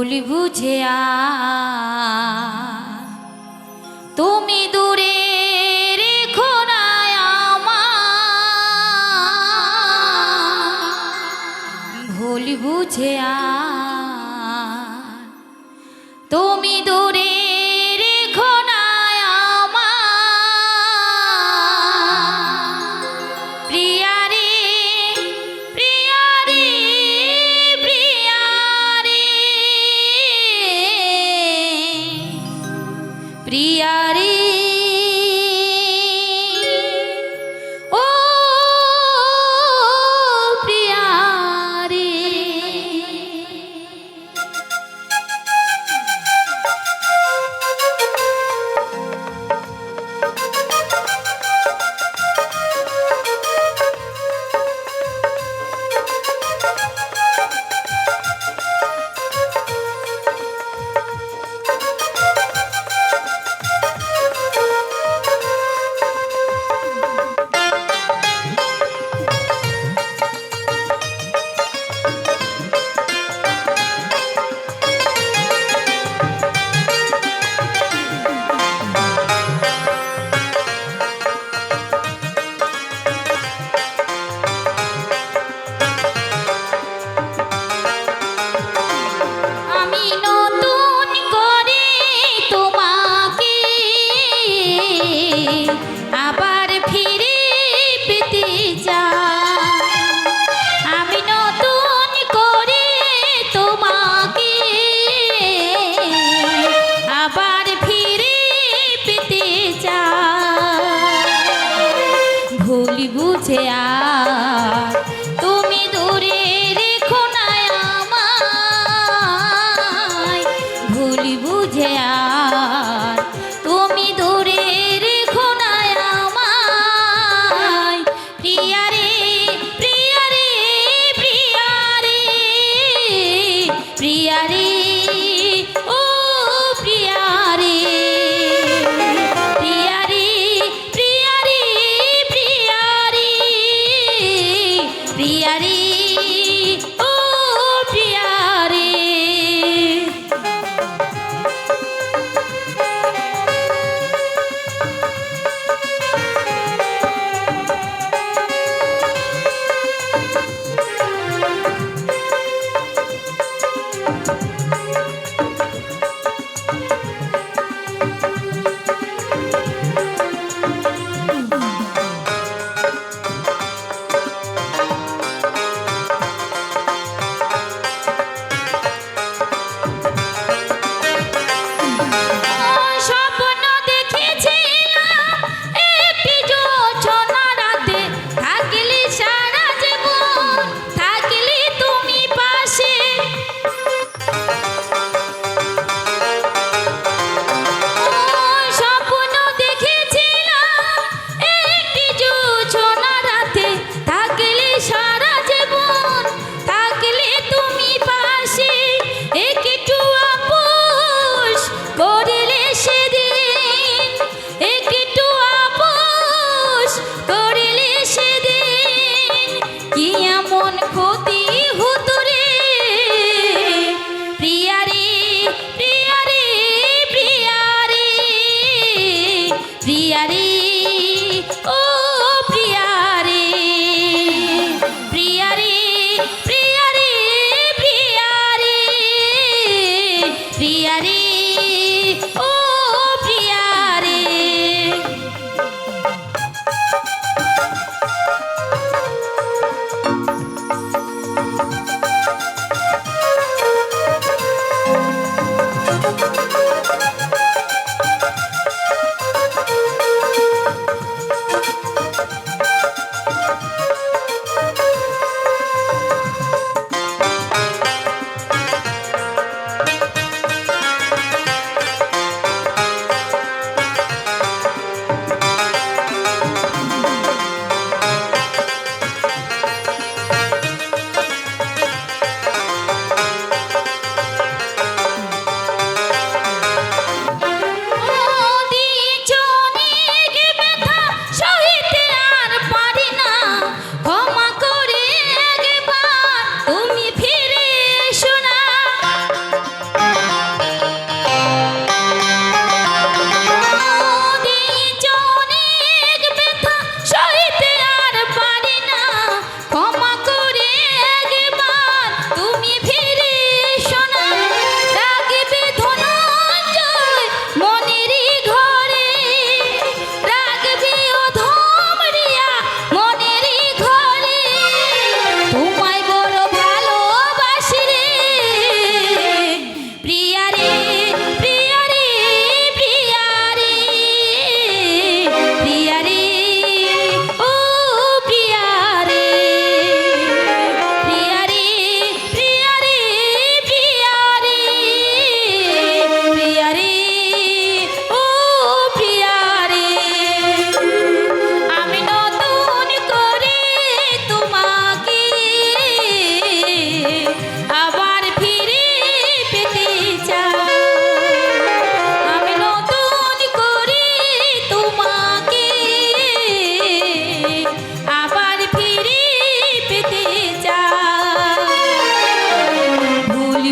ভুল বুঝে তুমি দূরে রেখো না আমায়, ভুল বুঝে তুমি দূরে রেখো না আমায়। প্রিয়া রে প্রিয়া রে প্রিয়া রে প্রিয়া রে ও প্রিয়া রে। আবার ফিরে পেতে চাই, আমি নতুন করে তোমাকে আবার ফিরে পেতে চাই। ভুল বুঝে তুমি দূরে রেখো না আমায়, ভুল বুঝে তুমি দূরে রেখো না আমায়। প্রিয়া রে প্রিয়া রে প্রিয়া রে প্রিয়া রে ও প্রিয়া রে প্রিয়া রে প্রিয়া রে প্রিয়া রে প্রিয়া রে ও প্রিয়া রে।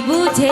বুঝে